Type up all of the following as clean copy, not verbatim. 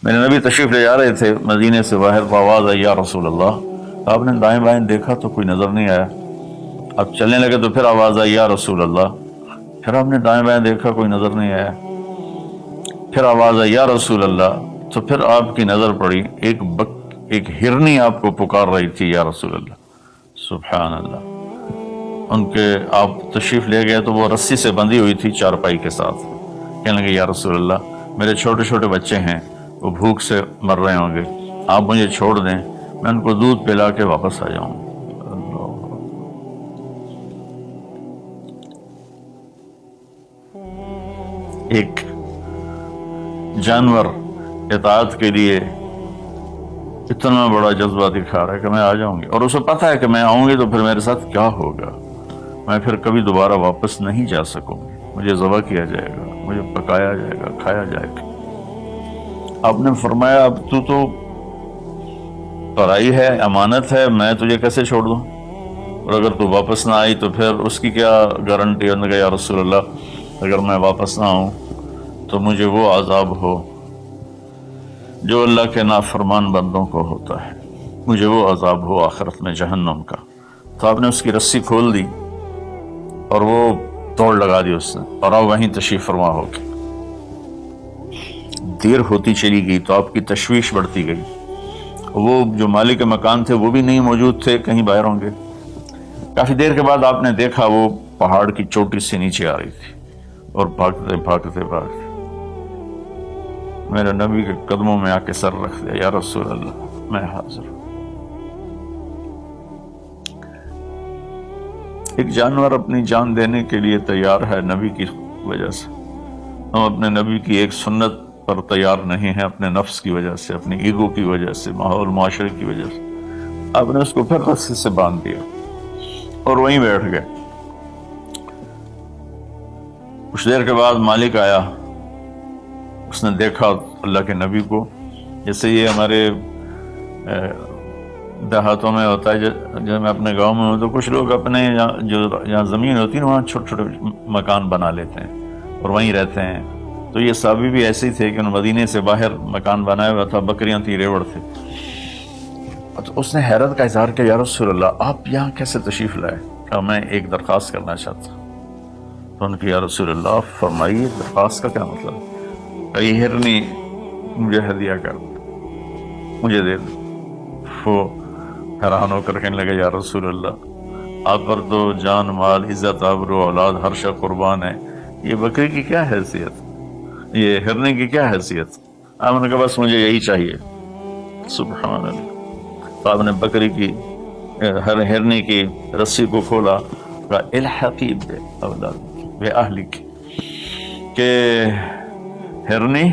میرے نبی تشریف لے جا رہے تھے مدینے سے باہر، تو آواز آئی یا رسول اللہ۔ آپ نے دائیں بائیں دیکھا تو کوئی نظر نہیں آیا۔ اب چلنے لگے تو پھر آواز آئی یا رسول اللہ۔ پھر آپ نے دائیں بائیں دیکھا، کوئی نظر نہیں آیا۔ پھر آواز آئی یا رسول اللہ۔ تو پھر آپ کی نظر پڑی، ایک ہرنی آپ کو پکار رہی تھی یا رسول اللہ۔ سبحان اللہ۔ ان کے آپ تشریف لے گئے تو وہ رسی سے بندھی ہوئی تھی چارپائی کے ساتھ۔ کہنے لگے یا رسول اللہ، میرے چھوٹے چھوٹے بچے ہیں، وہ بھوک سے مر رہے ہوں گے، آپ مجھے چھوڑ دیں، میں ان کو دودھ پلا کے واپس آ جاؤں۔ ایک جانور اطاعت کے لیے اتنا بڑا جذبہ دکھا رہا ہے کہ میں آ جاؤں گی، اور اسے پتہ ہے کہ میں آؤں گی تو پھر میرے ساتھ کیا ہوگا، میں پھر کبھی دوبارہ واپس نہیں جا سکوں گی، مجھے ذبح کیا جائے گا، مجھے پکایا جائے گا، کھایا جائے گا۔ آپ نے فرمایا اب تو پرائی ہے، امانت ہے، میں تجھے کیسے چھوڑ دوں، اور اگر تو واپس نہ آئی تو پھر اس کی کیا گارنٹی؟ انہوں نے کہا یا رسول اللہ، اگر میں واپس نہ آؤں تو مجھے وہ عذاب ہو جو اللہ کے نافرمان بندوں کو ہوتا ہے، مجھے وہ عذاب ہو آخرت میں جہنم کا۔ تو آپ نے اس کی رسی کھول دی اور وہ توڑ لگا دی اس نے، اور آپ وہیں تشریف فرما ہو کے۔ دیر ہوتی چلی گئی تو آپ کی تشویش بڑھتی گئی۔ وہ جو مالک مکان تھے وہ بھی نہیں موجود تھے، کہیں باہر ہوں گے۔ کافی دیر کے بعد آپ نے دیکھا وہ پہاڑ کی چوٹی سے نیچے آ رہی تھی، اور بھاگتے بھاگتے بھاگتے میرے نبی کے قدموں میں آ کے سر رکھ دیا، یا رسول اللہ میں حاضر ہوں۔ ایک جانور اپنی جان دینے کے لیے تیار ہے نبی کی وجہ سے، ہم اپنے نبی کی ایک سنت پر تیار نہیں ہیں، اپنے نفس کی وجہ سے، اپنی ایگو کی وجہ سے، ماحول معاشرے کی وجہ سے۔ آپ نے اس کو پھر رسی سے باندھ دیا اور وہیں بیٹھ گئے۔ کچھ دیر کے بعد مالک آیا، اس نے دیکھا اللہ کے نبی کو، جیسے یہ ہمارے دیہاتوں میں ہوتا ہے، جب میں اپنے گاؤں میں ہوں تو کچھ لوگ اپنے جہاں زمین ہوتی ہے وہاں چھوٹے چھوٹے مکان بنا لیتے ہیں اور وہیں رہتے ہیں۔ تو یہ صحابی بھی ایسے ہی تھے کہ انہوں نے مدینے سے باہر مکان بنایا ہوا تھا، بکریاں تھیں، ریوڑ تھے۔ تو اس نے حیرت کا اظہار کیا، یا رسول اللہ آپ یہاں کیسے تشریف لائے؟ کہا میں ایک درخواست کرنا چاہتا ہوں۔ تو ان کی یا رسول اللہ فرمائیے درخواست کا کیا مطلب؟ یہ ہرنی مجھے ہدیہ کر دو، مجھے دے دو۔ وہ حیران ہو کر کہنے لگا یا رسول اللہ آپ پر تو جان مال عزت آبرو اولاد ہر شے قربان ہے، یہ بکری کی کیا حیثیت، یہ ہرنے کی کیا حیثیت؟ آپ نے کہا بس مجھے یہی چاہیے۔ سبحان اللہ۔ تو آپ نے بکری کی ہرنے کی رسی کو کھولا، کہا الحقی بے اہلک، کہ ہرنی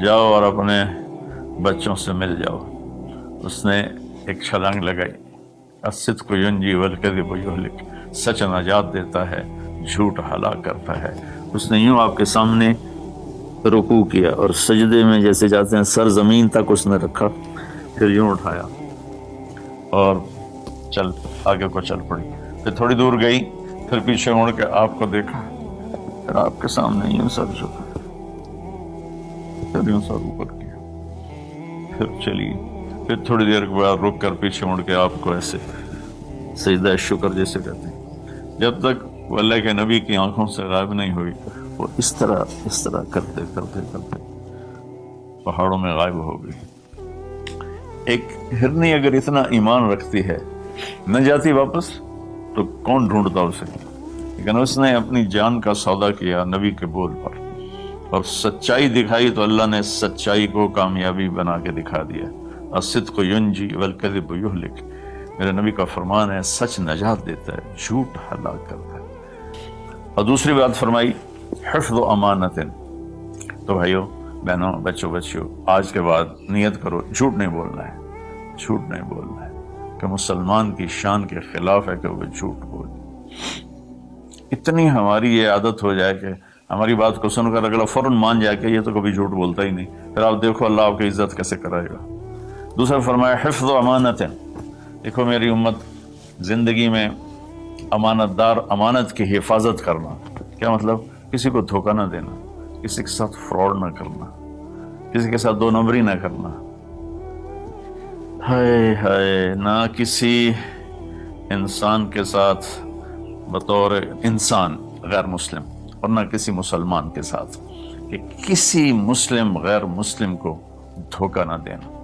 جاؤ اور اپنے بچوں سے مل جاؤ۔ اس نے ایک چھلانگ لگائی، الصدق ینجی والکذب یہلک، سچ نجات دیتا ہے، جھوٹ ہلاک کرتا ہے۔ اس نے یوں آپ کے سامنے رکوع کیا اور سجدے میں جیسے جاتے ہیں سر زمین تک اس نے رکھا، پھر یوں اٹھایا اور چل آگے کو چل پڑی۔ پھر تھوڑی دور گئی، پھر پیچھے مڑ کے آپ کو دیکھا، پھر آپ کے سامنے یوں سر جھکا، پھر یوں سر اوپر کیا، پھر چلی، پھر تھوڑی دیر کے بعد رک کر پیچھے مڑ کے آپ کو ایسے سجدہ شکر جیسے کہتے ہیں، جب تک وہ اللہ کے نبی کی آنکھوں سے غائب نہیں ہوئی، وہ اس طرح کرتے کرتے کرتے پہاڑوں میں غائب ہو گئی۔ ایک ہرنی اگر اتنا ایمان رکھتی ہے، نہ جاتی واپس تو کون ڈھونڈتا اسے؟ لیکن اس نے اپنی جان کا سودا کیا نبی کے بول پر، اور سچائی دکھائی تو اللہ نے سچائی کو کامیابی بنا کے دکھا دیا۔ الصدق ینجی والکذب یہلک، میرے نبی کا فرمان ہے سچ نجات دیتا ہے، جھوٹ ہلاک کرتا ہے۔ اور دوسری بات فرمائی حفظ امانت۔ تو بھائیو بہنوں بچوں آج کے بعد نیت کرو جھوٹ نہیں بولنا ہے، جھوٹ نہیں بولنا ہے، کہ مسلمان کی شان کے خلاف ہے کہ وہ جھوٹ بولے۔ اتنی ہماری یہ عادت ہو جائے کہ ہماری بات کو سن کر اگلا فوراً مان جائے کہ یہ تو کبھی جھوٹ بولتا ہی نہیں، پھر آپ دیکھو اللہ آپ کی عزت کیسے کرائے گا۔ دوسرا فرمایا حفظ امانت۔ دیکھو میری امت زندگی میں امانت دار، امانت کی حفاظت کرنا، کیا مطلب؟ کسی کو دھوکہ نہ دینا، کسی کے ساتھ فراڈ نہ کرنا، کسی کے ساتھ دو نمبری نہ کرنا، ہائے ہائے، نہ کسی انسان کے ساتھ بطور انسان غیر مسلم، اور نہ کسی مسلمان کے ساتھ، کہ کسی مسلم غیر مسلم کو دھوکہ نہ دینا۔